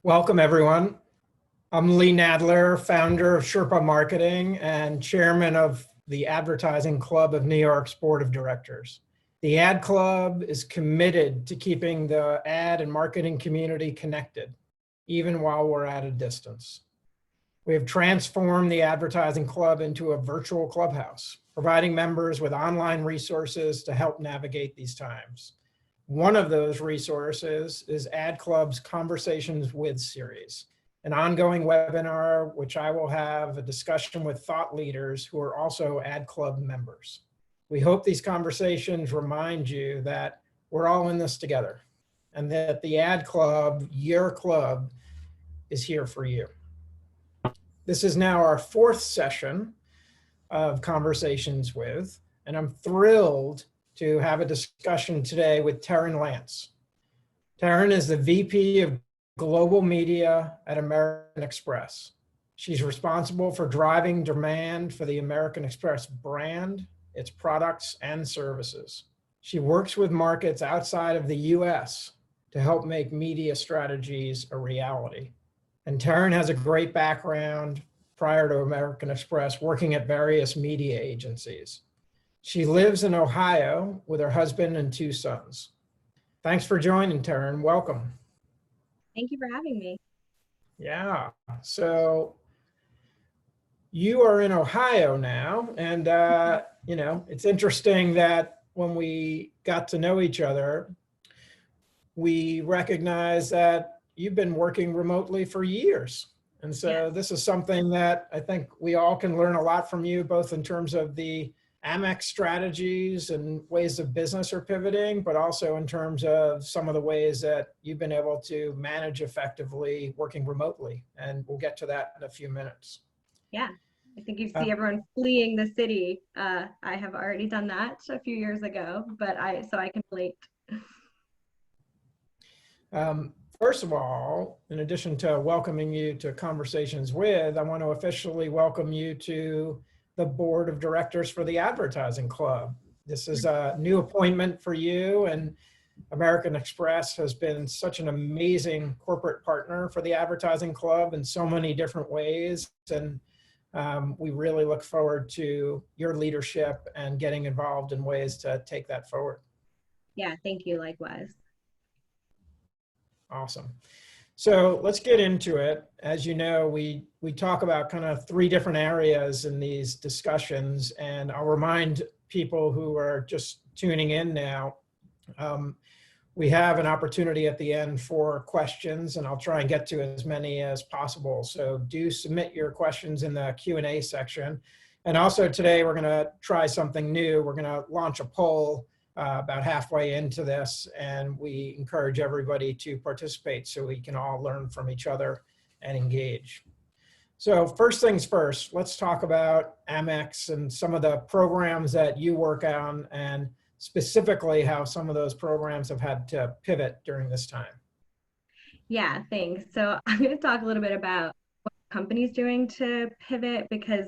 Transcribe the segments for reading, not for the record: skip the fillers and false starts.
Welcome, everyone. I'm Lee Nadler, founder of Sherpa Marketing and chairman of the Advertising Club of New York's Board of Directors. The Ad Club is committed to keeping the ad and marketing community connected, even while we're at a distance. We have transformed the Advertising Club into a virtual clubhouse, providing members with online resources to help navigate these times. One of those resources is Ad Club's Conversations With series, an ongoing webinar which I will have a discussion with thought leaders who are also Ad Club members. We hope these conversations remind you that we're all in this together and that the Ad Club, your club, is here for you. This is now our fourth session of Conversations With, and I'm thrilled to have a discussion today with Terryn Lance. Terryn is the VP of Global Media at American Express. She's responsible for driving demand for the American Express brand, its products, and services. She works with markets outside of the US to help make media strategies a reality. And Terryn has a great background prior to American Express, working at various media agencies. She lives in Ohio with her husband and two sons. Thanks for joining, Terryn. Welcome. Thank you for having me. Yeah, so you are in Ohio now, and it's interesting that when we got to know each other, we recognized that you've been working remotely for years. And so This is something that I think we all can learn a lot from you, both in terms of the Amex strategies and ways of business are pivoting, but also in terms of some of the ways that you've been able to manage effectively working remotely. And we'll get to that in a few minutes. Yeah, I think you see everyone fleeing the city. I have already done that a few years ago, but so I can relate. First of all, in addition to welcoming you to Conversations With, I want to officially welcome you to the board of directors for the Advertising Club. This is a new appointment for you, and American Express has been such an amazing corporate partner for the Advertising Club in so many different ways. And we really look forward to your leadership and getting involved in ways to take that forward. Yeah, thank you. Likewise. Awesome. So let's get into it. As you know, we talk about kind of three different areas in these discussions, and I'll remind people who are just tuning in now, we have an opportunity at the end for questions, and I'll try and get to as many as possible. So do submit your questions in the Q&A section. And also today, we're going to try something new. We're going to launch a poll about halfway into this, and we encourage everybody to participate so we can all learn from each other and engage. So first things first, let's talk about Amex and some of the programs that you work on, and specifically how some of those programs have had to pivot during this time. Yeah, thanks. So I'm going to talk a little bit about what the company's doing to pivot, because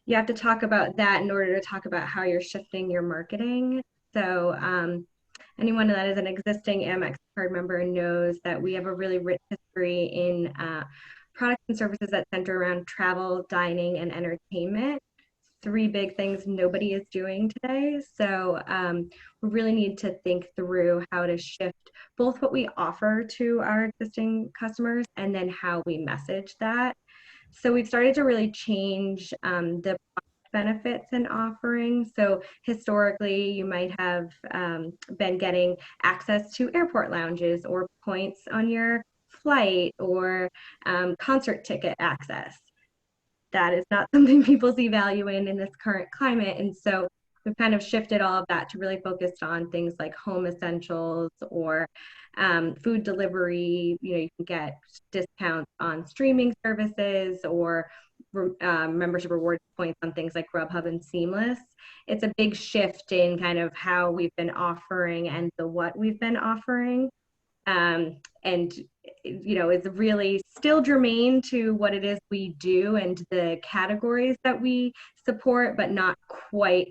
you have to talk about that in order to talk about how you're shifting your marketing. So anyone that is an existing Amex card member knows that we have a really rich history in products and services that center around travel, dining, and entertainment. Three big things nobody is doing today. So we really need to think through how to shift both what we offer to our existing customers and then how we message that. So we've started to really change the benefits and offerings. So historically, you might have been getting access to airport lounges or points on your flight or concert ticket access. That is not something people see value in this current climate. And so we've kind of shifted all of that to really focus on things like home essentials or food delivery. You can get discounts on streaming services or membership reward points on things like Grubhub and Seamless. It's a big shift in kind of how we've been offering and what we've been offering. And it's really still germane to what it is we do and the categories that we support, but not quite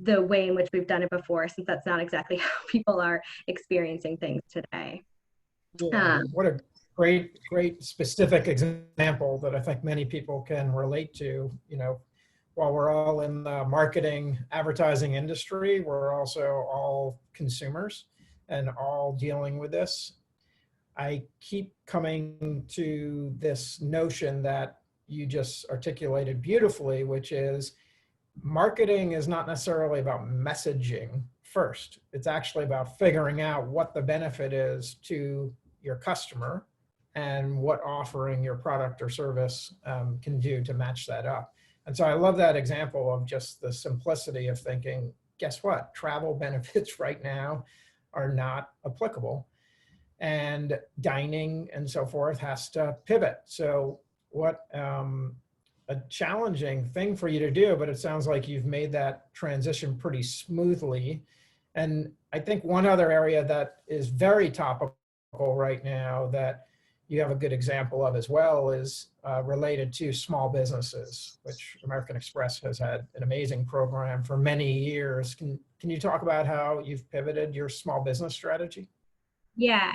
the way in which we've done it before, since that's not exactly how people are experiencing things today. Yeah, what a great specific example that I think many people can relate to. You know, while we're all in the marketing advertising industry, we're also all consumers and all dealing with this. I keep coming to this notion that you just articulated beautifully, which is marketing is not necessarily about messaging first. It's actually about figuring out what the benefit is to your customer and what offering your product or service can do to match that up. And so I love that example of just the simplicity of thinking, guess what? Travel benefits right now are not applicable, and dining and so forth has to pivot. So what a challenging thing for you to do, but it sounds like you've made that transition pretty smoothly. And I think one other area that is very topical right now that you have a good example of as well is related to small businesses, which American Express has had an amazing program for many years. Can you talk about how you've pivoted your small business strategy? Yeah,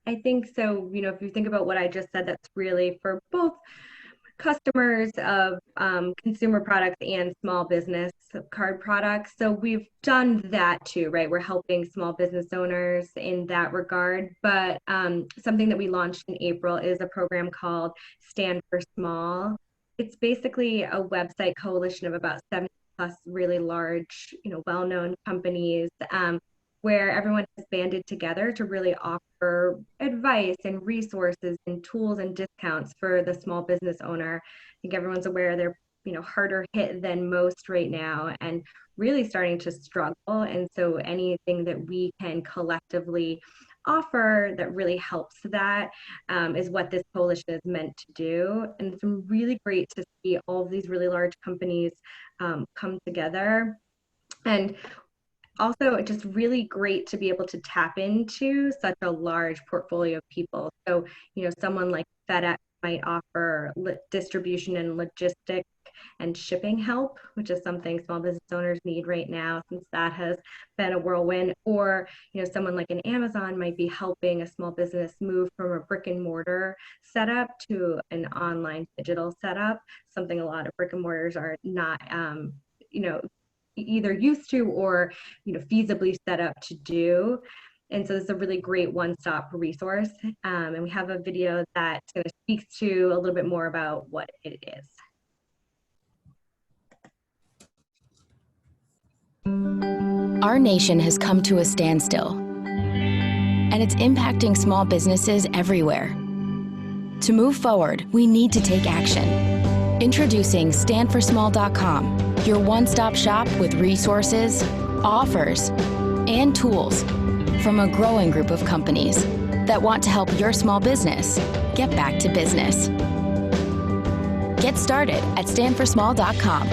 I think so. You know, if you think about what I just said, that's really for both customers of consumer products and small business card products. So we've done that too, right? We're helping small business owners in that regard. But something that we launched in April is a program called Stand for Small. It's basically a website coalition of about 70 plus really large, you know, well-known companies, where everyone has banded together to really offer advice and resources and tools and discounts for the small business owner. I think everyone's aware they're, you know, harder hit than most right now and really starting to struggle. And so anything that we can collectively offer that really helps that is what this coalition is meant to do. And it's been really great to see all of these really large companies come together. And also just really great to be able to tap into such a large portfolio of people. So, you know, someone like FedEx might offer distribution and logistic and shipping help, which is something small business owners need right now since that has been a whirlwind. Or, you know, someone like an Amazon might be helping a small business move from a brick and mortar setup to an online digital setup, something a lot of brick and mortars are not, you know, either used to or, you know, feasibly set up to do. And so this is a really great one-stop resource. And we have a video that kind of speaks to a little bit more about what it is. Our nation has come to a standstill, and it's impacting small businesses everywhere. To move forward, we need to take action. Introducing StandForSmall.com, your one-stop shop with resources, offers, and tools from a growing group of companies that want to help your small business get back to business. Get started at StandForSmall.com.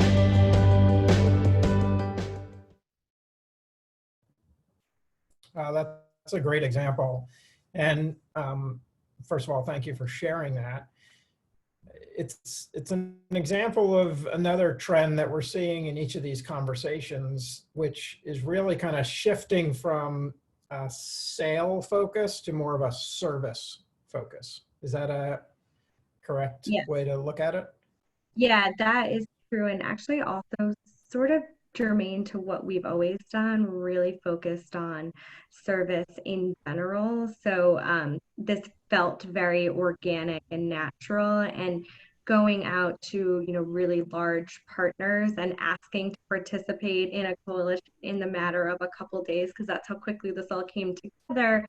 That's a great example. And first of all, thank you for sharing that. It's an example of another trend that we're seeing in each of these conversations, which is really kind of shifting from a sale focus to more of a service focus. Is that a correct way to look at it? Yeah, that is true. And actually also sort of germane to what we've always done, really focused on service in general. So this felt very organic and natural, and going out to, you know, really large partners and asking to participate in a coalition in the matter of a couple days, because that's how quickly this all came together,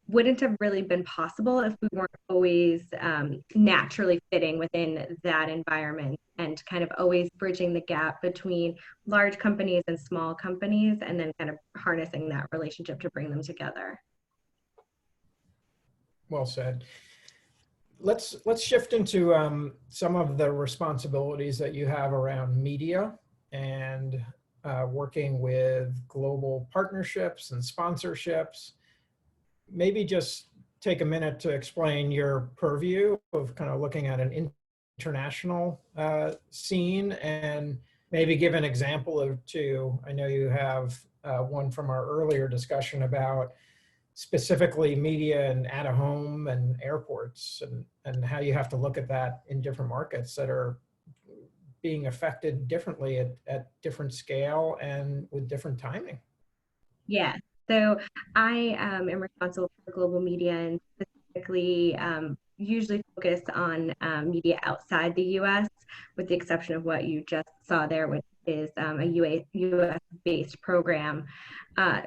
wouldn't have really been possible if we weren't always naturally fitting within that environment and kind of always bridging the gap between large companies and small companies, and then kind of harnessing that relationship to bring them together. Well said. Let's shift into some of the responsibilities that you have around media and working with global partnerships and sponsorships. Maybe just take a minute to explain your purview of kind of looking at an international scene, and maybe give an example or two. I know you have one from our earlier discussion about specifically media and out of home and airports, and how you have to look at that in different markets that are being affected differently at different scale and with different timing. Yeah, so I am responsible for global media and specifically usually focus on media outside the US, with the exception of what you just saw there, which is a US-based program.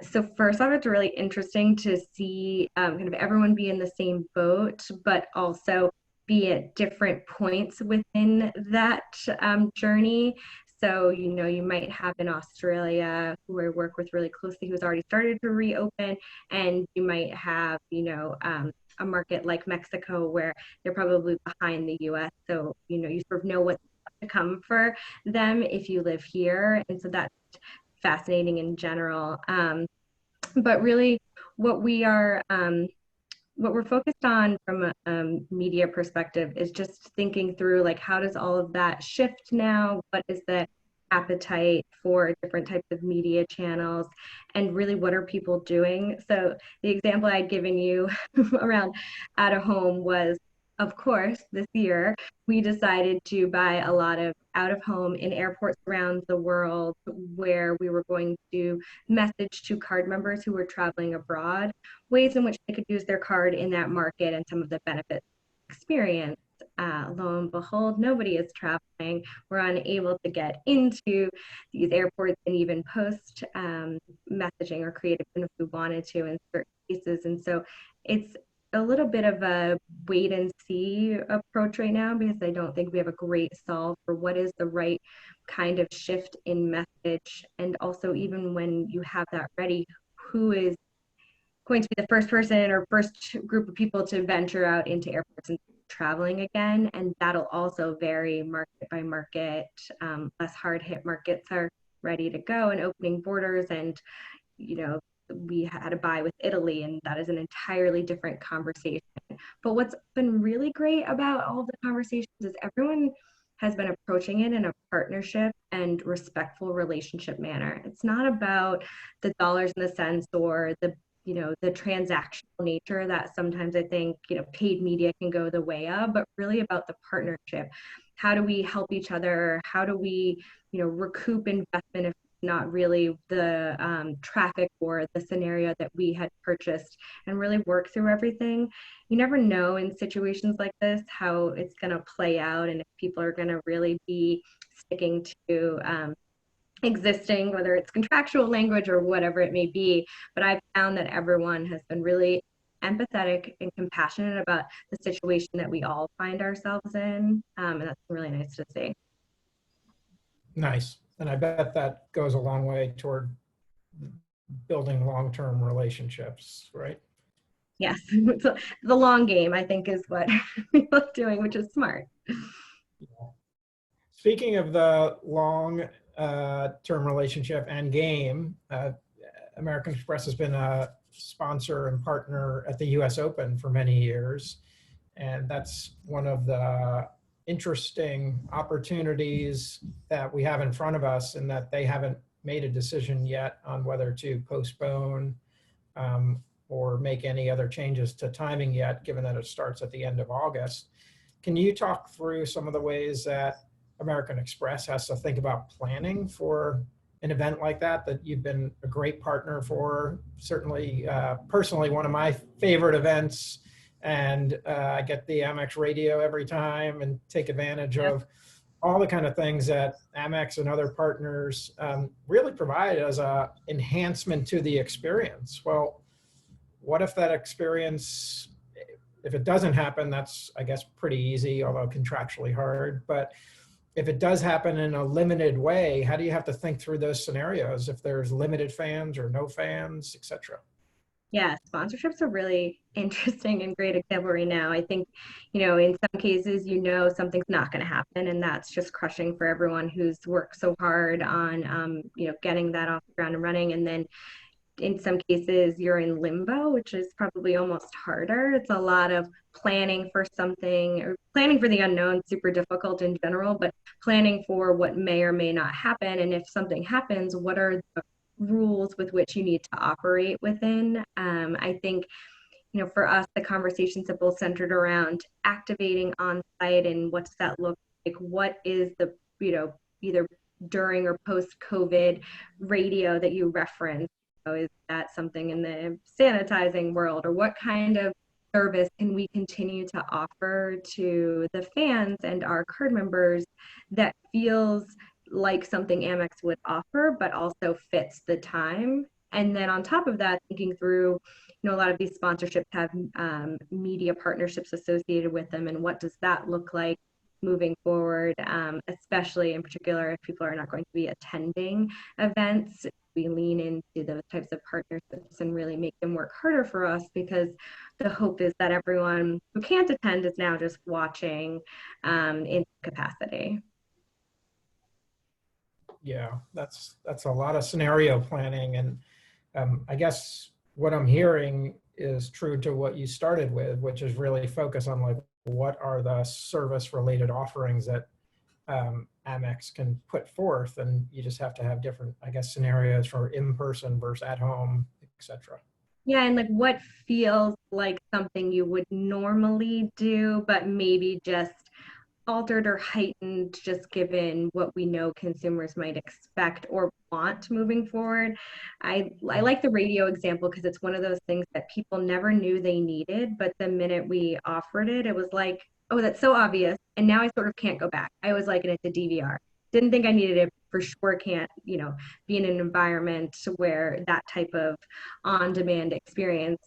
So first off, it's really interesting to see kind of everyone be in the same boat, but also be at different points within that journey. So, you might have in Australia, who I work with really closely, who's already started to reopen, and you might have, a market like Mexico where they're probably behind the US. So, you sort of know what's to come for them if you live here. And so that's fascinating in general. But really what we're focused on from a media perspective is just thinking through, like, how does all of that shift now? What is the appetite for different types of media channels, and really what are people doing? So the example I'd given you around out of home was, of course, this year we decided to buy a lot of out of home in airports around the world, where we were going to message to card members who were traveling abroad ways in which they could use their card in that market and some of the benefits experience. Lo and behold, nobody is traveling. We're unable to get into these airports and even post messaging or creative if we wanted to in certain cases. And so it's a little bit of a wait and see approach right now, because I don't think we have a great solve for what is the right kind of shift in message. And also, even when you have that ready, who is going to be the first person or first group of people to venture out into airports and traveling again? And that'll also vary market by market. Less hard hit markets are ready to go and opening borders, and we had a buy with Italy, and that is an entirely different conversation. But what's been really great about all of the conversations is everyone has been approaching it in a partnership and respectful relationship manner. It's not about the dollars and the cents or the transactional nature that sometimes I think, paid media can go the way of, but really about the partnership. How do we help each other? How do we, recoup investment if not really the traffic or the scenario that we had purchased, and really work through everything? You never know in situations like this how it's going to play out, and if people are going to really be sticking to existing, whether it's contractual language or whatever it may be. But I've found that everyone has been really empathetic and compassionate about the situation that we all find ourselves in. And that's really nice to see. Nice. And I bet that goes a long way toward building long-term relationships, right? Yes. So the long game, I think, is what we love doing, which is smart. Yeah. Speaking of the long term relationship and game, American Express has been a sponsor and partner at the US Open for many years. And that's one of the interesting opportunities that we have in front of us, in that they haven't made a decision yet on whether to postpone or make any other changes to timing yet, given that it starts at the end of August. Can you talk through some of the ways that American Express has to think about planning for an event like that you've been a great partner for? Certainly, personally, one of my favorite events, and I get the Amex radio every time and take advantage of all the kind of things that Amex and other partners really provide as a enhancement to the experience. Well, what if that experience, if it doesn't happen, that's, I guess, pretty easy, although contractually hard. But if it does happen in a limited way, how do you have to think through those scenarios if there's limited fans or no fans, et cetera? Yeah, sponsorship's a really interesting and great example right now. I think, in some cases, something's not going to happen, and that's just crushing for everyone who's worked so hard on, getting that off the ground and running. And then in some cases, you're in limbo, which is probably almost harder. It's a lot of planning for something, or planning for the unknown, super difficult in general, but planning for what may or may not happen. And if something happens, what are the rules with which you need to operate within. I think, for us, the conversations have both centered around activating on site and what does that look like? What is the, either during or post-COVID radio that you reference? Is that something in the sanitizing world, or what kind of service can we continue to offer to the fans and our card members that feels like something Amex would offer, but also fits the time? And then on top of that, thinking through, a lot of these sponsorships have media partnerships associated with them, and what does that look like moving forward, especially in particular if people are not going to be attending events. We lean into those types of partnerships and really make them work harder for us, because the hope is that everyone who can't attend is now just watching in capacity. Yeah, that's a lot of scenario planning. And I guess what I'm hearing is true to what you started with, which is really focus on like, what are the service related offerings that Amex can put forth, and you just have to have different, I guess, scenarios for in-person versus at home, etc. Yeah, and like what feels like something you would normally do, but maybe just altered or heightened, just given what we know consumers might expect or want moving forward. I like the radio example because it's one of those things that people never knew they needed, but the minute we offered it, it was like, oh, that's so obvious. And now I sort of can't go back. I always liken it to DVR. Didn't think I needed it, for sure can't, be in an environment where that type of on-demand experience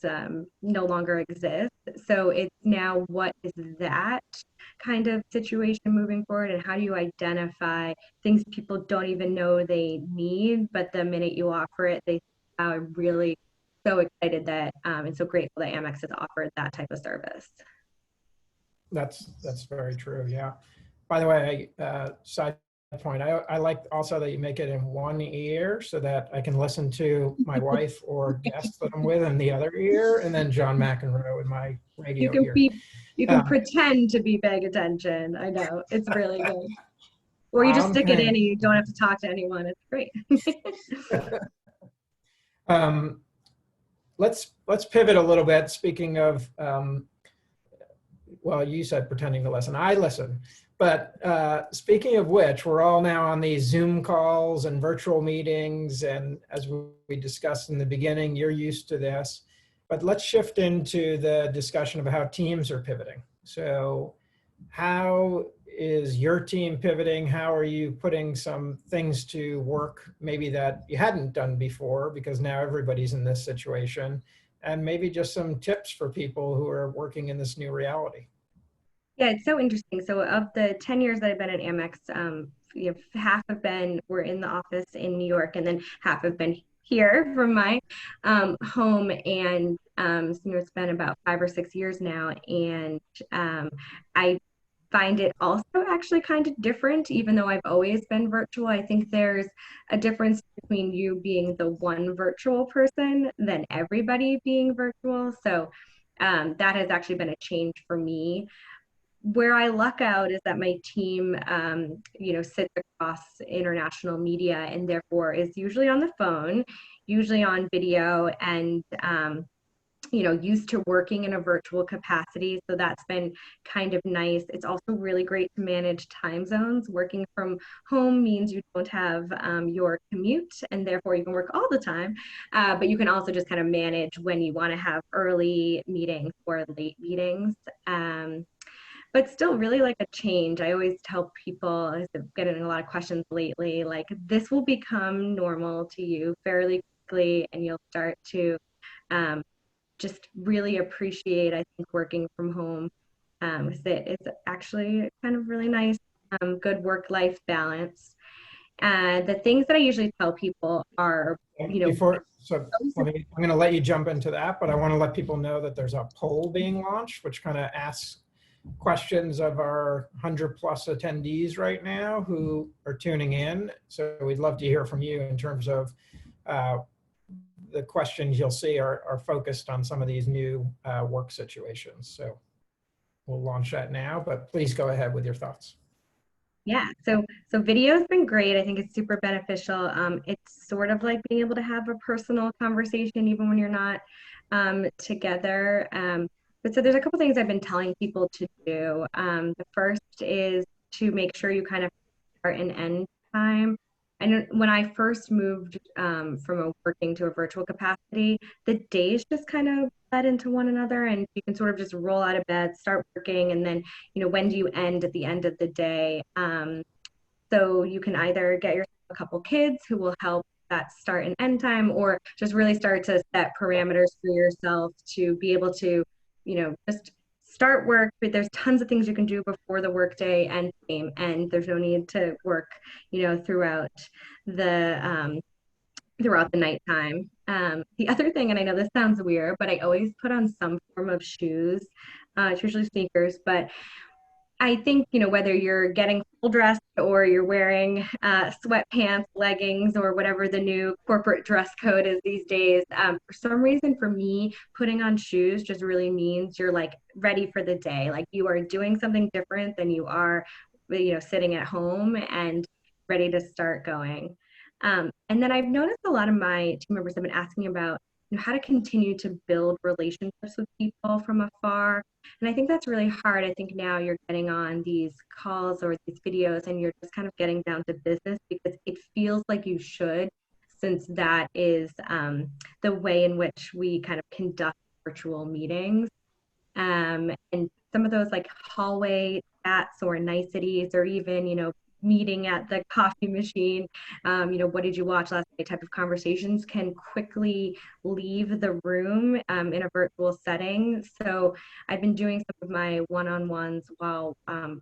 no longer exists. So it's now, what is that kind of situation moving forward, and how do you identify things people don't even know they need, but the minute you offer it, they are really so excited that and so grateful that Amex has offered that type of service. That's very true. Yeah. By the way, side point, I like also that you make it in one ear so that I can listen to my wife or guests that I'm with in the other ear, and then John McEnroe in my radio ear. You can pretend to be paying attention. I know, it's really good. Or you just stick it in and you don't have to talk to anyone. It's great. Let's pivot a little bit. Speaking of, well, you said pretending to listen. I listen. But speaking of which, we're all now on these Zoom calls and virtual meetings. And as we discussed in the beginning, you're used to this. But let's shift into the discussion of how teams are pivoting. So how is your team pivoting? How are you putting some things to work maybe that you hadn't done before, because now everybody's in this situation? And maybe just some tips for people who are working in this new reality. Yeah, it's so interesting. So of the 10 years that I've been at Amex, half have been, we're in the office in New York, and then half have been here from my home. And it's been about 5 or 6 years now. And I find it also actually kind of different, even though I've always been virtual. I think there's a difference between you being the one virtual person than everybody being virtual. So that has actually been a change for me. Where I luck out is that my team, sits across international media, and therefore is usually on the phone, usually on video, and, used to working in a virtual capacity. So that's been kind of nice. It's also really great to manage time zones. Working from home means you don't have your commute, and therefore you can work all the time. But you can also just kind of manage when you want to have early meetings or late meetings. But still really like a change. I always tell people, I've getting a lot of questions lately, like this will become normal to you fairly quickly, and you'll start to just really appreciate, I think, working from home. It's actually kind of really nice, good work-life balance. The things that I usually tell people are, I'm going to let you jump into that, but I want to let people know that there's a poll being launched, which kind of asks questions of our 100+ attendees right now who are tuning in. So we'd love to hear from you in terms of the questions you'll see are focused on some of these new work situations. So we'll launch that now, but please go ahead with your thoughts. Yeah, so video's been great. I think it's super beneficial. It's sort of like being able to have a personal conversation even when you're not together. But so there's a couple things I've been telling people to do. The first is to make sure you kind of start and end time. I know when I first moved from a working to a virtual capacity, the days just kind of bled into one another, and you can sort of just roll out of bed, start working, and then when do you end at the end of the day? So you can either get yourself a couple kids who will help that start and end time, or just really start to set parameters for yourself to be able to, just start work. But there's tons of things you can do before the workday end game, and there's no need to work, throughout the nighttime. The other thing, and I know this sounds weird, but I always put on some form of shoes. It's usually sneakers, but I think, whether you're getting full dressed or you're wearing sweatpants, leggings, or whatever the new corporate dress code is these days, for some reason for me, putting on shoes just really means you're like ready for the day. Like you are doing something different than you are, sitting at home and ready to start going. And then I've noticed a lot of my team members have been asking about how to continue to build relationships with people from afar. And I think that's really hard. I think now you're getting on these calls or these videos and you're just kind of getting down to business because it feels like you should, since that is the way in which we kind of conduct virtual meetings. And some of those like hallway chats or niceties, or even, meeting at the coffee machine, what did you watch last night type of conversations can quickly leave the room in a virtual setting. So I've been doing some of my one-on-ones while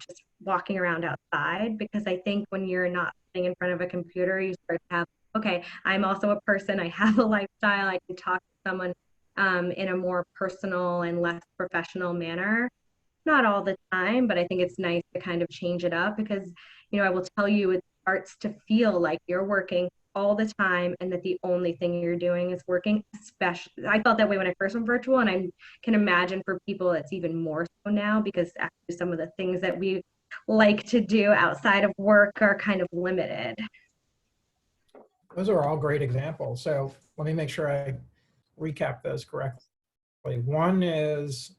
just walking around outside, because I think when you're not sitting in front of a computer, you start to have, okay, I'm also a person, I have a lifestyle, I can talk to someone in a more personal and less professional manner. Not all the time, but I think it's nice to kind of change it up, because I will tell you, it starts to feel like you're working all the time and that the only thing you're doing is working. Especially, I felt that way when I first went virtual, and I can imagine for people it's even more so now, because actually some of the things that we like to do outside of work are kind of limited. Those are all great examples. So let me make sure I recap those correctly. One is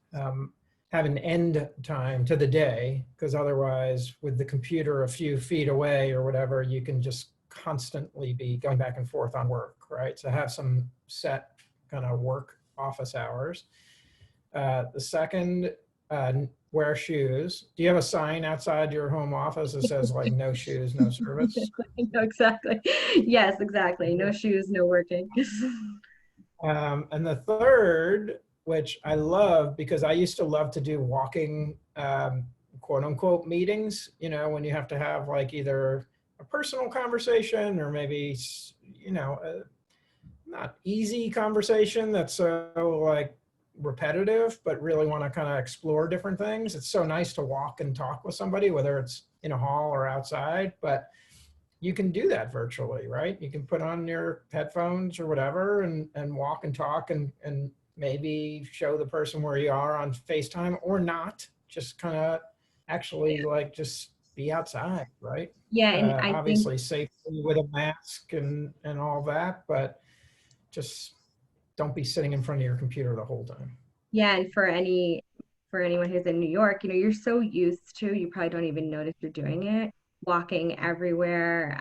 have an end time to the day, because otherwise with the computer a few feet away or whatever, you can just constantly be going back and forth on work, right? So have some set kind of work office hours. The second, wear shoes. Do you have a sign outside your home office that says like no shoes, no service? No, exactly. Yes, exactly. No shoes, no working. And the third, which I love, because I used to love to do walking, quote unquote meetings, when you have to have like either a personal conversation or maybe, a not easy conversation that's so like repetitive, but really want to kind of explore different things. It's so nice to walk and talk with somebody, whether it's in a hall or outside, but you can do that virtually, right? You can put on your headphones or whatever and walk and talk and maybe show the person where you are on FaceTime, or not, just kind of actually like just be outside, right? Yeah, and I obviously safely with a mask and all that, but just don't be sitting in front of your computer the whole time. Yeah, and for anyone who's in New York, you're so used to, you probably don't even notice you're doing it, walking everywhere.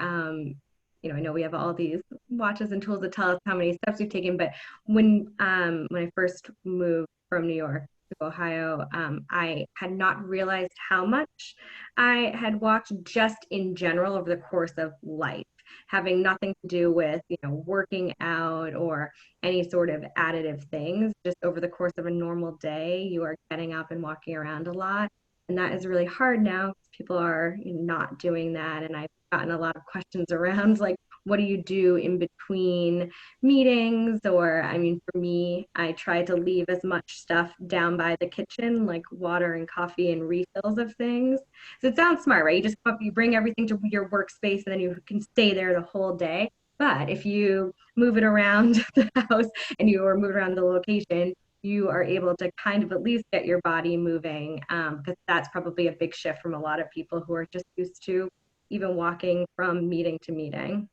I know we have all these watches and tools that tell us how many steps we've taken, but when I first moved from New York to Ohio, I had not realized how much I had walked just in general over the course of life, having nothing to do with, working out or any sort of additive things. Just over the course of a normal day, you are getting up and walking around a lot. And that is really hard now. People are not doing that. And I've gotten a lot of questions around like, what do you do in between meetings? Or, for me, I try to leave as much stuff down by the kitchen, like water and coffee and refills of things. So it sounds smart, right? You just you bring everything to your workspace and then you can stay there the whole day. But if you move it around the house and you are moving around the location, you are able to kind of at least get your body moving, because that's probably a big shift from a lot of people who are just used to even walking from meeting to meeting.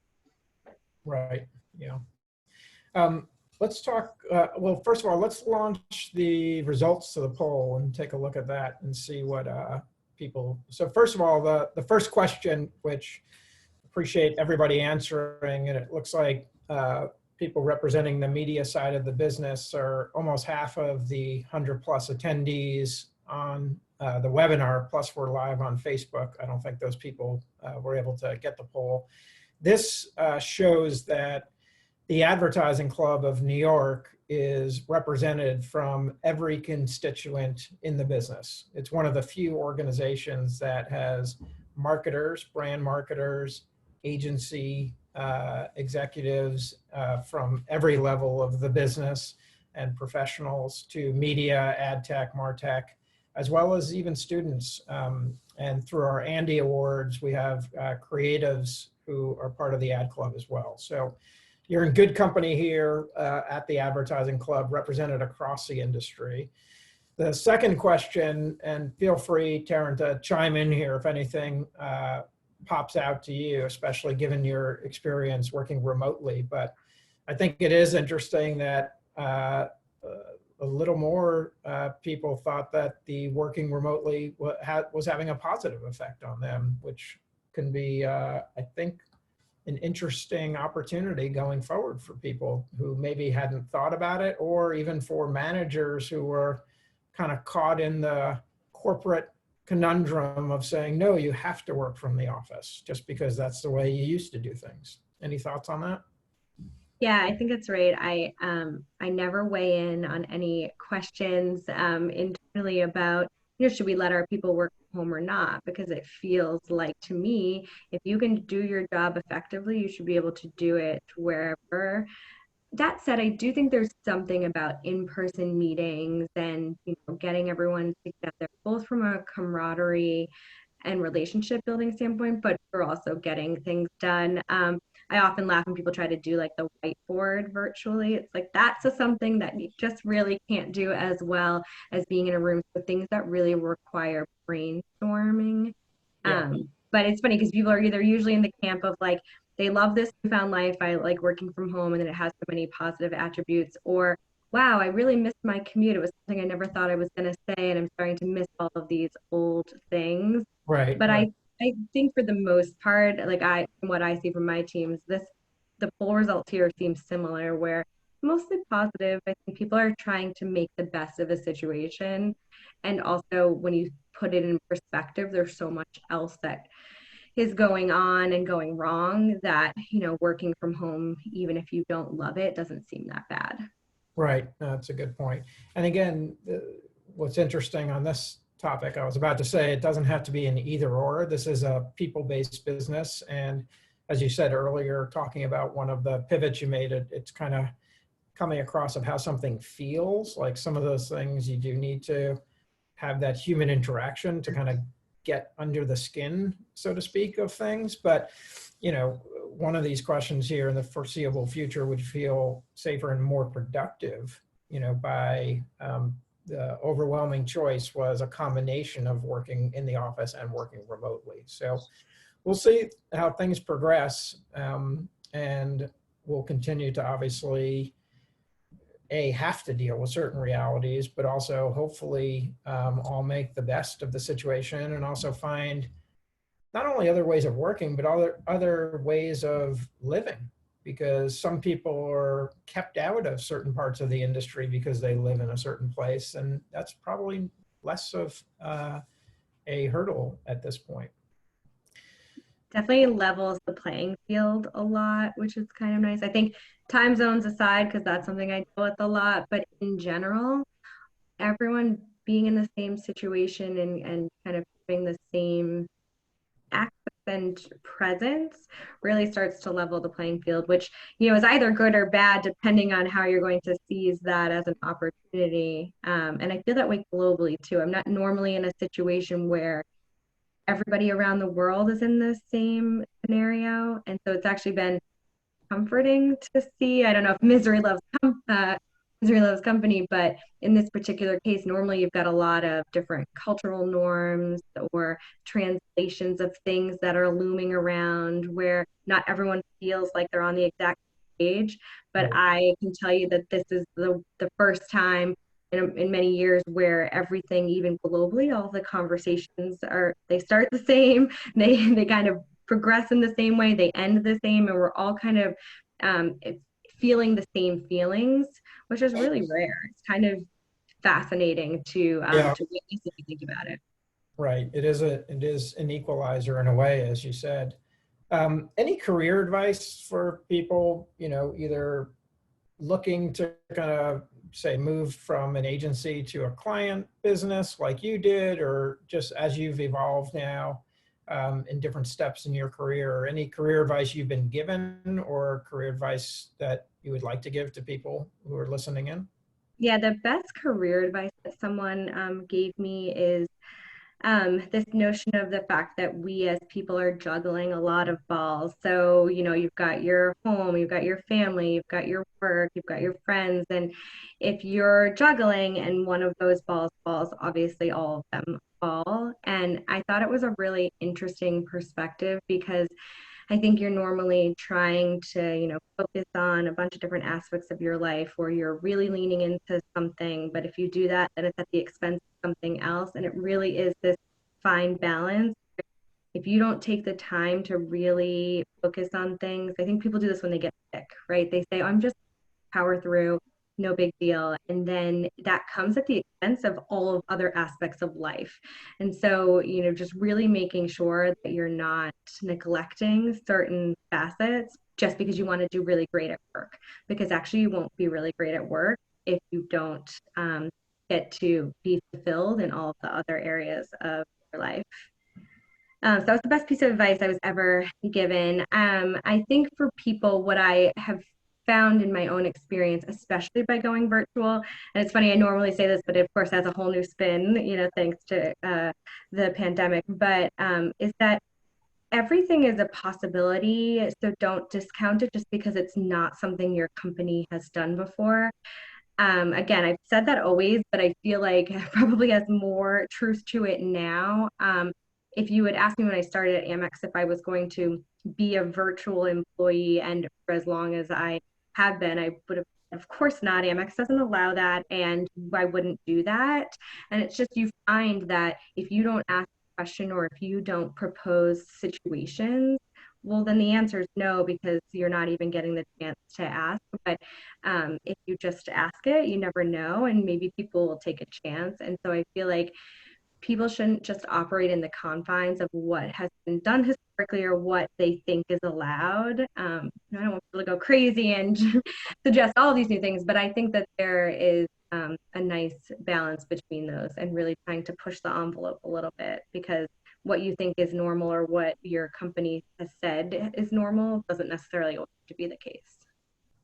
Right. Yeah. Let's talk, well, first of all, let's launch the results to the poll and take a look at that and see what people, so first of all, the first question, which appreciate everybody answering, and it looks like people representing the media side of the business are almost half of the 100+ attendees on the webinar, plus we're live on Facebook. I don't think those people were able to get the poll. This shows that the Advertising Club of New York is represented from every constituent in the business. It's one of the few organizations that has marketers, brand marketers, agency executives from every level of the business and professionals to media, ad tech, martech, as well as even students. And through our Andy Awards, we have creatives who are part of the ad club as well. So you're in good company here at the Advertising Club, represented across the industry. The second question, and feel free, Terryn, to chime in here if anything pops out to you, especially given your experience working remotely. But I think it is interesting that a little more people thought that the working remotely was having a positive effect on them, which can be, I think, an interesting opportunity going forward for people who maybe hadn't thought about it, or even for managers who were kind of caught in the corporate conundrum of saying, no, you have to work from the office just because that's the way you used to do things. Any thoughts on that? Yeah, I think it's right. I never weigh in on any questions internally about, should we let our people work from home or not? Because it feels like, to me, if you can do your job effectively, you should be able to do it wherever. That said, I do think there's something about in-person meetings and getting everyone together, both from a camaraderie and relationship building standpoint, but for also getting things done. I often laugh when people try to do like the whiteboard virtually. It's like that's something that you just really can't do as well as being in a room with things that really require brainstorming. Yeah. But it's funny because people are either usually in the camp of like, they love this newfound life, I like working from home and then it has so many positive attributes, or wow, I really missed my commute. It was something I never thought I was going to say, and I'm starting to miss all of these old things. Right. But right. I think for the most part, like from what I see from my teams, the poll results here seem similar, where mostly positive. I think people are trying to make the best of a situation. And also when you put it in perspective, there's so much else that is going on and going wrong that, working from home, even if you don't love it, doesn't seem that bad. Right, that's a good point. And again, what's interesting on this topic, I was about to say, it doesn't have to be an either or. This is a people-based business. And as you said earlier, talking about one of the pivots you made, it's kind of coming across of how something feels. Like some of those things you do need to have that human interaction to kind of get under the skin, so to speak, of things. But, one of these questions here in the foreseeable future would feel safer and more productive, by the overwhelming choice was a combination of working in the office and working remotely. So we'll see how things progress, and we'll continue to obviously have to deal with certain realities, but also hopefully all make the best of the situation and also find not only other ways of working, but other ways of living, because some people are kept out of certain parts of the industry because they live in a certain place. And that's probably less of a hurdle at this point. Definitely levels the playing field a lot, which is kind of nice. I think time zones aside, because that's something I deal with a lot, but in general, everyone being in the same situation and kind of having the same access and presence really starts to level the playing field, which, is either good or bad, depending on how you're going to seize that as an opportunity. And I feel that way globally too. I'm not normally in a situation where everybody around the world is in the same scenario. And so it's actually been comforting to see. I don't know if misery loves misery loves company, but in this particular case, normally you've got a lot of different cultural norms or translations of things that are looming around where not everyone feels like they're on the exact page. But Right. I can tell you that this is the first time in many years where everything, even globally, all the conversations they start the same, they kind of progress in the same way, they end the same, and we're all kind of feeling the same feelings, which is really rare. It's kind of fascinating to Yeah. witness if you think about it. Right. It is an equalizer in a way, as you said. Any career advice for people, either looking to kind of say move from an agency to a client business like you did, or just as you've evolved now in different steps in your career, or any career advice you've been given or career advice that you would like to give to people who are listening in? Yeah, the best career advice that someone gave me is this notion of the fact that we as people are juggling a lot of balls. So, you've got your home, you've got your family, you've got your work, you've got your friends. And if you're juggling and one of those balls falls, obviously all of them fall. And I thought it was a really interesting perspective because I think you're normally trying to, focus on a bunch of different aspects of your life where you're really leaning into something. But if you do that, then it's at the expense of something else. And it really is this fine balance. If you don't take the time to really focus on things, I think people do this when they get sick, right? They say, oh, I'm just power through, no big deal. And then that comes at the expense of all of other aspects of life. And so, just really making sure that you're not neglecting certain facets just because you want to do really great at work, because actually you won't be really great at work if you don't get to be fulfilled in all of the other areas of your life. So that was the best piece of advice I was ever given. I think for people, what I have found in my own experience, especially by going virtual, and it's funny, I normally say this, but it of course has a whole new spin, thanks to the pandemic, but is that everything is a possibility. So don't discount it just because it's not something your company has done before. Again, I've said that always, but I feel like it probably has more truth to it now. If you had asked me when I started at Amex if I was going to be a virtual employee and for as long as I have been, I would have, of course not. Amex doesn't allow that, and I wouldn't do that. And it's just, you find that if you don't ask a question or if you don't propose situations, well, then the answer is no, because you're not even getting the chance to ask. But if you just ask it, you never know, and maybe people will take a chance. And so I feel like people shouldn't just operate in the confines of what has been done historically or what they think is allowed. I don't want people to go crazy and suggest all these new things, but I think that there is a nice balance between those and really trying to push the envelope a little bit, because what you think is normal or what your company has said is normal doesn't necessarily always have to be the case.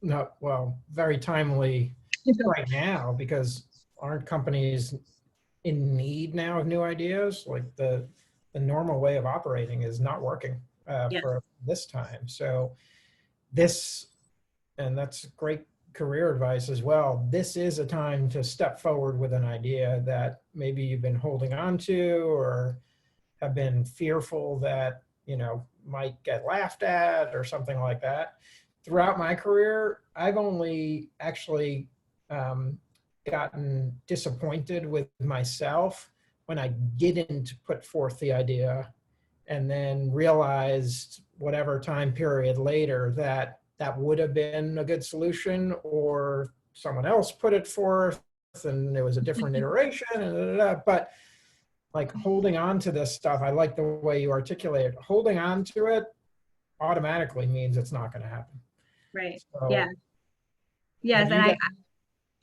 No, well, very timely right now, because aren't companies in need now of new ideas? Like the normal way of operating is not working Yes. for this time. So this, and that's great career advice as well. This is a time to step forward with an idea that maybe you've been holding on to or have been fearful that, might get laughed at or something like that. Throughout my career, I've only actually gotten disappointed with myself when I didn't put forth the idea and then realized whatever time period later that that would have been a good solution, or someone else put it forth and it was a different iteration. But like holding on to this stuff, I like the way you articulate it. Holding on to it automatically means it's not going to happen. Right. So, Yeah. Yes. And guys,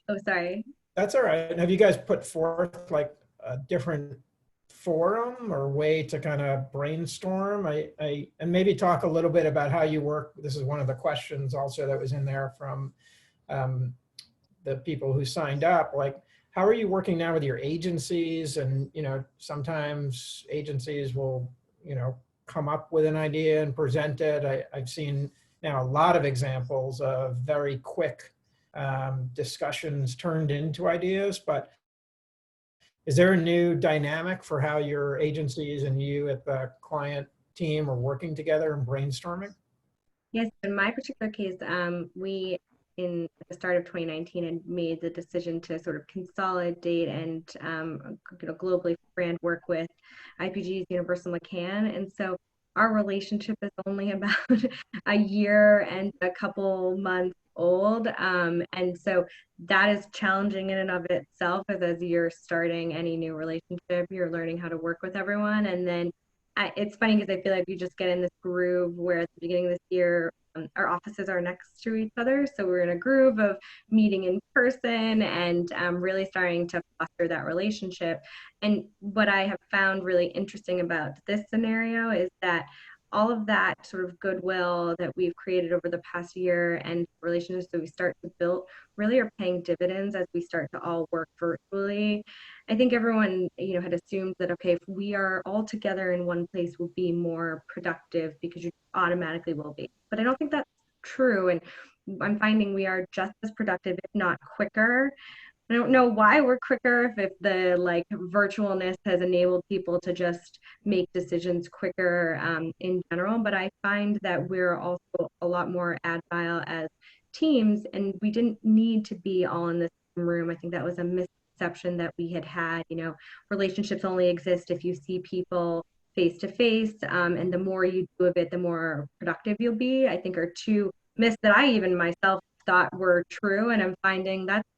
oh, sorry. that's all right. Have you guys put forth like a different forum or way to kind of brainstorm? And maybe talk a little bit about how you work. This is one of the questions also that was in there from the people who signed up. Like, how are you working now with your agencies? And, sometimes agencies will, come up with an idea and present it. I've seen now a lot of examples of very quick discussions turned into ideas, but is there a new dynamic for how your agencies and you at the client team are working together and brainstorming? Yes, in my particular case, we in the start of 2019 had made the decision to sort of consolidate and globally brand work with IPG's Universal McCann. And so our relationship is only about a year and a couple months old. And so that is challenging in and of itself, as you're starting any new relationship, you're learning how to work with everyone. And then it's funny because I feel like we just get in this groove where at the beginning of this year, our offices are next to each other. So we're in a groove of meeting in person and really starting to foster that relationship. And what I have found really interesting about this scenario is that all of that sort of goodwill that we've created over the past year and relationships that we start to build really are paying dividends as we start to all work virtually. I think everyone, had assumed that, okay, if we are all together in one place, we'll be more productive because you automatically will be. But I don't think that's true. And I'm finding we are just as productive, if not quicker. I don't know why we're quicker, if the virtualness has enabled people to just make decisions quicker in general, but I find that we're also a lot more agile as teams, and we didn't need to be all in the same room. I think that was a misconception that we had. Relationships only exist if you see people face to face, and the more you do of it, the more productive you'll be, I think are two myths that I even myself thought were true, and I'm finding that's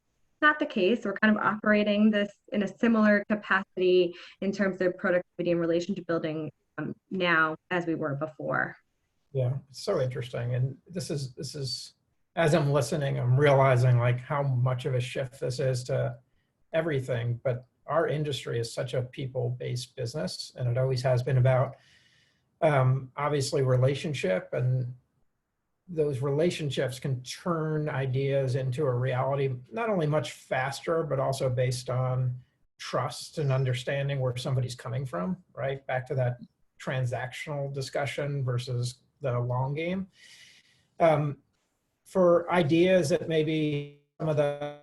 not the case. We're kind of operating this in a similar capacity in terms of productivity and relationship building now as we were before. Yeah, it's so interesting. And this is, as I'm listening, I'm realizing how much of a shift this is to everything. But our industry is such a people-based business, and it always has been about obviously relationship, and those relationships can turn ideas into a reality, not only much faster, but also based on trust and understanding where somebody's coming from, right? Back to that transactional discussion versus the long game. For ideas that maybe some of the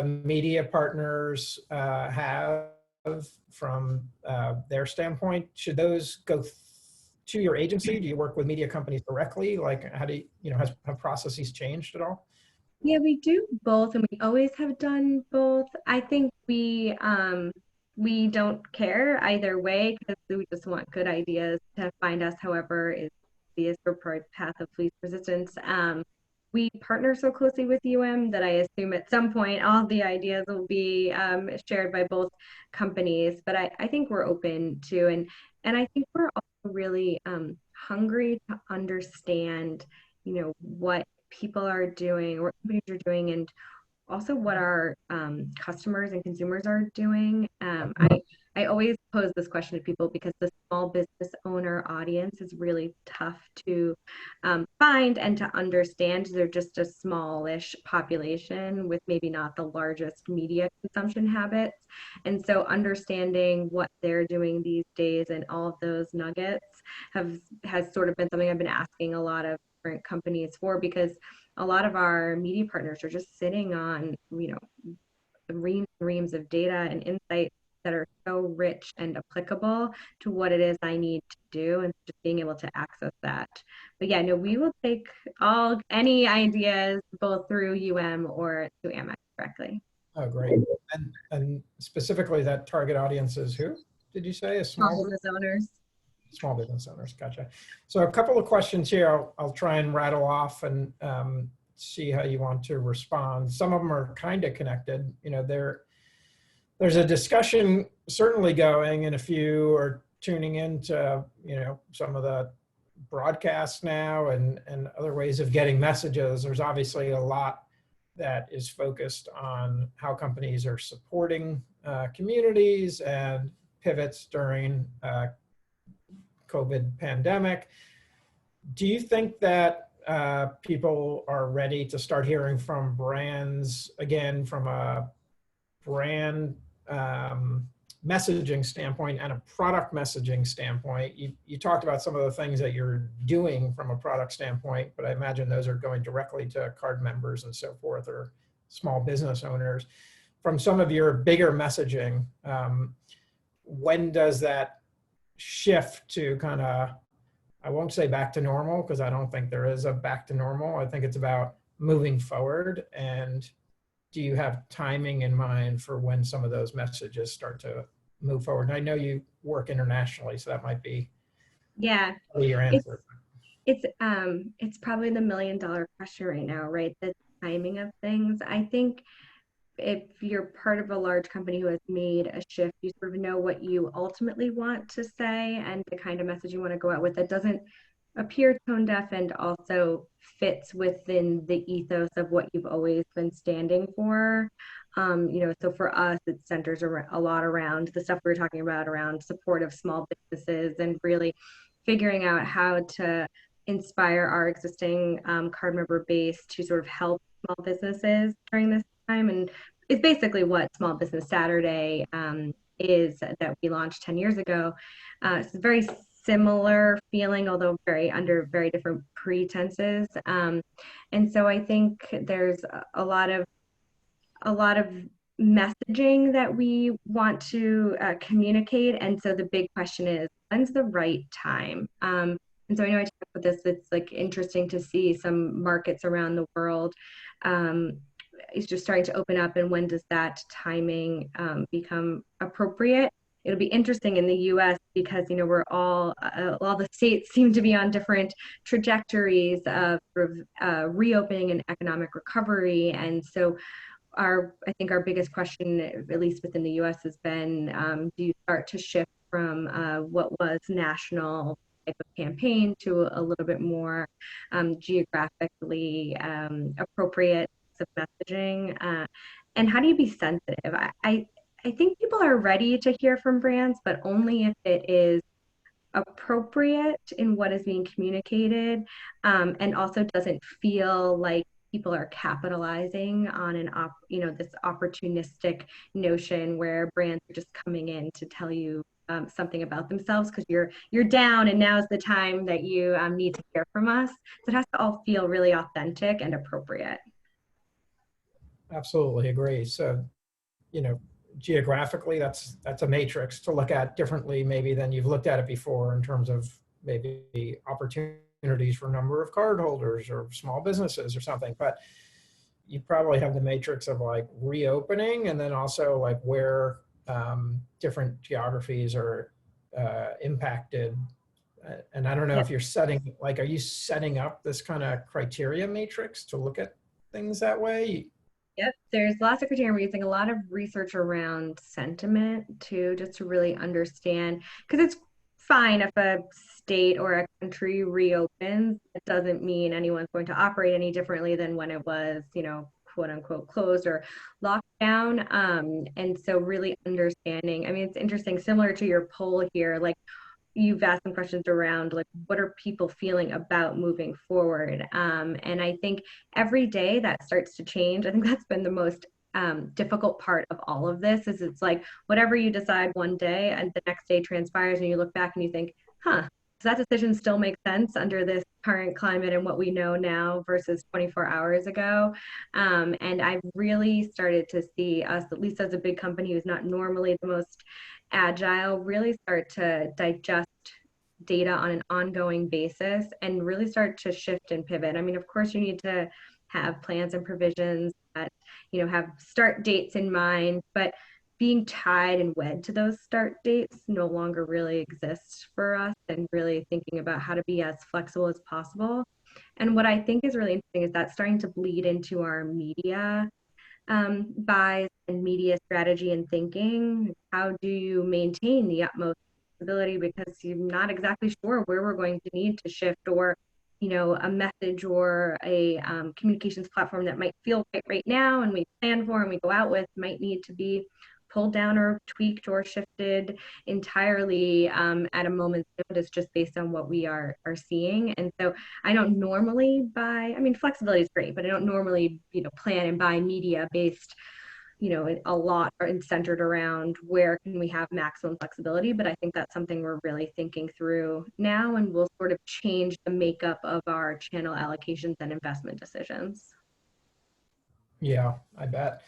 media partners have from their standpoint, should those go to your agency? Do you work with media companies directly? How do you, have processes changed at all? Yeah, we do both, and we always have done both. I think we don't care either way because we just want good ideas to find us, however is the preferred path of least resistance. We partner so closely with that I assume at some point all the ideas will be shared by both companies. But I think we're open to, and I think we're also really hungry to understand, what people are doing, what companies are doing, and also what our customers and consumers are doing. I always pose this question to people because the small business owner audience is really tough to find and to understand. They're just a smallish population with maybe not the largest media consumption habits. And so understanding what they're doing these days and all of those nuggets has sort of been something I've been asking a lot of different companies for, because a lot of our media partners are just sitting on, reams of data and insights that are so rich and applicable to what it is I need to do, and just being able to access that. But yeah, no, we will take any ideas both through or through Amex directly. Oh, great. And specifically that target audience is who, did you say? Small business owners. Small business owners, gotcha. So a couple of questions here I'll try and rattle off and see how you want to respond. Some of them are kind of connected. There's a discussion certainly going, and if you are tuning into, some of the broadcasts now and other ways of getting messages, there's obviously a lot that is focused on how companies are supporting communities and pivots during COVID pandemic. Do you think that people are ready to start hearing from brands, again, from a brand messaging standpoint and a product messaging standpoint? You talked about some of the things that you're doing from a product standpoint, but I imagine those are going directly to card members and so forth, or small business owners. From some of your bigger messaging, when does that shift to kind of, I won't say back to normal, because I don't think there is a back to normal. I think it's about moving forward. And do you have timing in mind for when some of those messages start to move forward? And I know you work internationally, so that might be Yeah, your answer. it's probably the $1,000,000 question right now, right? The timing of things. I think if you're part of a large company who has made a shift, you sort of know what you ultimately want to say and the kind of message you want to go out with that doesn't appear tone deaf and also fits within the ethos of what you've always been standing for. So for us, it centers a lot around the stuff we were talking about around support of small businesses and really figuring out how to inspire our existing card member base to sort of help small businesses during this time. And it's basically what Small Business Saturday is that we launched 10 years ago. It's a very similar feeling, although under very different pretenses. And so I think there's a lot of messaging that we want to communicate. And so the big question is, when's the right time? And so I know I talked about this, it's like interesting to see some markets around the world is just starting to open up, and when does that timing become appropriate? It'll be interesting in the US because, we're all the states seem to be on different trajectories of sort of reopening and economic recovery. And so I think our biggest question, at least within the US, has been, do you start to shift from what was national type of campaign to a little bit more geographically appropriate of messaging? And how do you be sensitive? I think people are ready to hear from brands, but only if it is appropriate in what is being communicated, and also doesn't feel like people are capitalizing on this opportunistic notion where brands are just coming in to tell you something about themselves because you're down and now's the time that you need to hear from us. So it has to all feel really authentic and appropriate. Absolutely agree. So, geographically, that's a matrix to look at differently maybe than you've looked at it before in terms of maybe opportunities for number of cardholders or small businesses or something. But you probably have the matrix of like reopening, and then also like where different geographies are impacted. And I don't know if you're are you setting up this kind of criteria matrix to look at things that way? Yep, there's lots of criteria. We're using a lot of research around sentiment too, just to really understand, because it's fine if a state or a country reopens. It doesn't mean anyone's going to operate any differently than when it was, quote unquote, closed or locked down. And so really understanding, it's interesting, similar to your poll here, like you've asked some questions around like what are people feeling about moving forward, and I think every day that starts to change. I think that's been the most difficult part of all of this is it's like whatever you decide one day and the next day transpires and you look back and you think, does that decision still make sense under this current climate and what we know now versus 24 hours ago? And I've really started to see us, at least as a big company who's not normally the most agile, really start to digest data on an ongoing basis and really start to shift and pivot. Of course, you need to have plans and provisions that, have start dates in mind, but being tied and wed to those start dates no longer really exists for us, and really thinking about how to be as flexible as possible. And what I think is really interesting is that starting to bleed into our media buys and media strategy and thinking. How do you maintain the utmost flexibility, because you're not exactly sure where we're going to need to shift, or a message or a communications platform that might feel right now and we plan for and we go out with might need to be pulled down or tweaked or shifted entirely at a moment's notice, just based on what we are seeing. And so I don't normally buy, flexibility is great, but I don't normally, plan and buy media based, a lot are centered around where can we have maximum flexibility. But I think that's something we're really thinking through now, and will sort of change the makeup of our channel allocations and investment decisions. Yeah, I bet.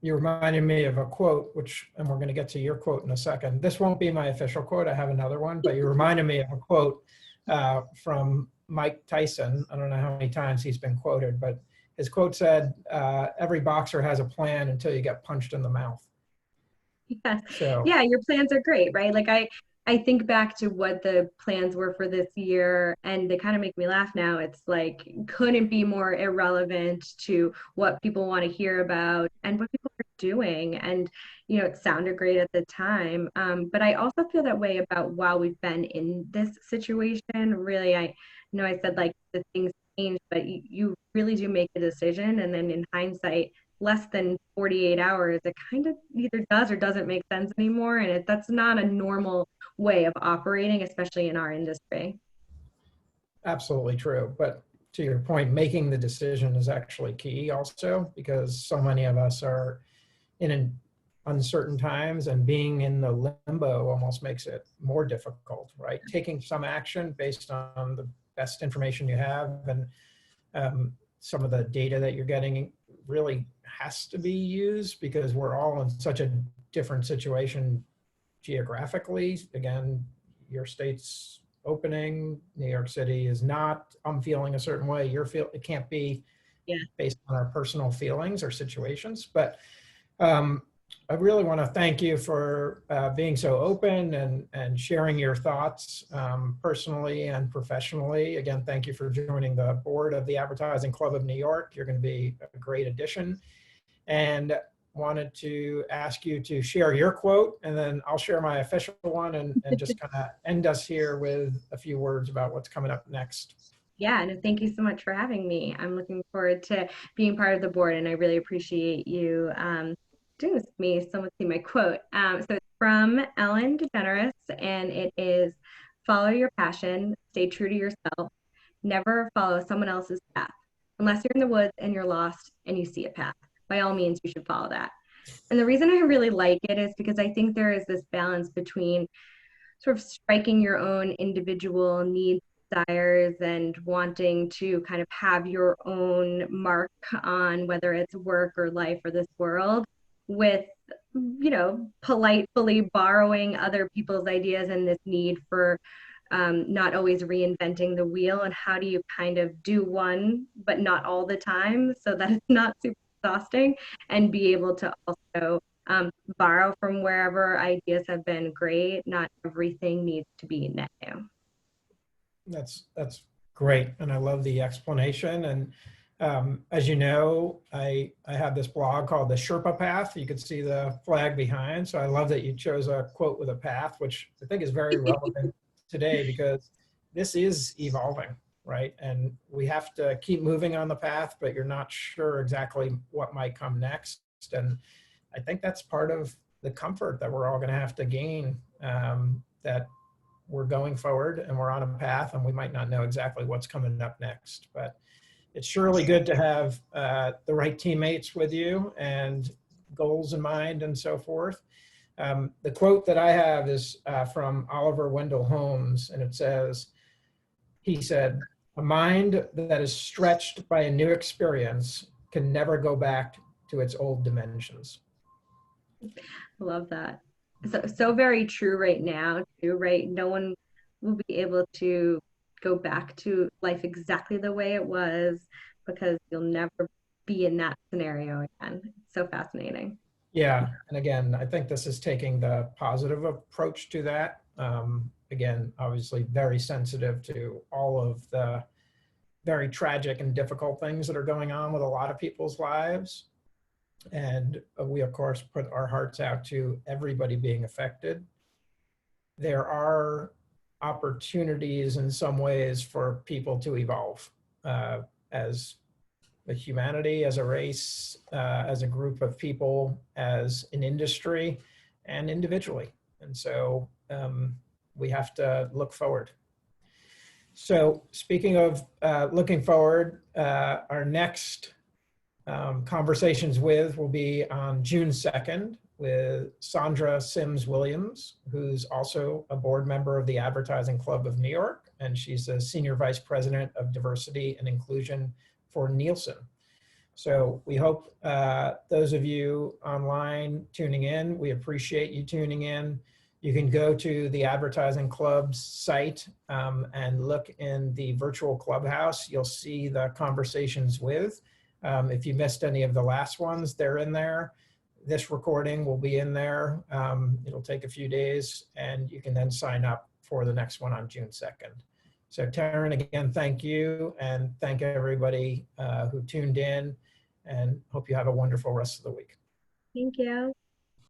You reminded me of a quote, and we're going to get to your quote in a second. This won't be my official quote. I have another one, but you reminded me of a quote from Mike Tyson. I don't know how many times he's been quoted, but his quote said, every boxer has a plan until you get punched in the mouth. Yes. So Yeah, your plans are great, right? Like I think back to what the plans were for this year, and they kind of make me laugh now. It's like couldn't be more irrelevant to what people want to hear about and what people are doing. And it sounded great at the time. But I also feel that way about while we've been in this situation. Really, I know I said like the things change, but you really do make a decision, and then in hindsight, less than 48 hours, it kind of either does or doesn't make sense anymore. And that's not a normal way of operating, especially in our industry. absolutely true. But to your point, making the decision is actually key also, because so many of us are in an uncertain times, and being in the limbo almost makes it more difficult, right? Taking some action based on the best information you have, and some of the data that you're getting really has to be used, because we're all in such a different situation geographically. Again, your state's opening, New York City is not. I'm feeling a certain way. It can't be based on our personal feelings or situations. But I really want to thank you for being so open and sharing your thoughts personally and professionally. Again, thank you for joining the board of the Advertising Club of New York. You're going to be a great addition. And wanted to ask you to share your quote, and then I'll share my official one, and just kind of end us here with a few words about what's coming up next. Yeah, and thank you so much for having me. I'm looking forward to being part of the board, and I really appreciate you doing this with me. So let's see my quote. So it's from Ellen DeGeneres, and it is, follow your passion, stay true to yourself, never follow someone else's path. Unless you're in the woods and you're lost and you see a path, by all means, you should follow that. And the reason I really like it is because I think there is this balance between sort of striking your own individual needs, desires, and wanting to kind of have your own mark on whether it's work or life or this world, with politely borrowing other people's ideas, and this need for not always reinventing the wheel. And how do you kind of do one but not all the time, so that it's not super exhausting, and be able to also borrow from wherever ideas have been great. Not everything needs to be net new. That's great, and I love the explanation. And as you know, I have this blog called the Sherpa Path. You can see the flag behind. So I love that you chose a quote with a path, which I think is very relevant today, because this is evolving, right? And we have to keep moving on the path, but you're not sure exactly what might come next. And I think that's part of the comfort that we're all going to have to gain, that we're going forward and we're on a path, and we might not know exactly what's coming up next. But it's surely good to have the right teammates with you and goals in mind and so forth. The quote that I have is from Oliver Wendell Holmes, and it says, he said, "A mind that is stretched by a new experience can never go back to its old dimensions." Love that. So very true right now too, right? No one will be able to go back to life exactly the way it was, because you'll never be in that scenario again. It's so fascinating. Yeah, and again, I think this is taking the positive approach to that. Again, obviously very sensitive to all of the very tragic and difficult things that are going on with a lot of people's lives. And we, of course, put our hearts out to everybody being affected. There are opportunities in some ways for people to evolve as a humanity, as a race, as a group of people, as an industry, and individually. And so we have to look forward. So speaking of looking forward, our next conversations will be on June 2nd with Sandra Sims Williams, who's also a board member of the Advertising Club of New York, and she's a Senior Vice President of Diversity and Inclusion for Nielsen. So we hope those of you online tuning in, we appreciate you tuning in. You can go to the Advertising Club's site and look in the virtual clubhouse. You'll see the conversations with. If you missed any of the last ones, they're in there. This recording will be in there. It'll take a few days, and you can then sign up for the next one on June 2nd. So Terryn, again, thank you, and thank everybody who tuned in, and hope you have a wonderful rest of the week. Thank you.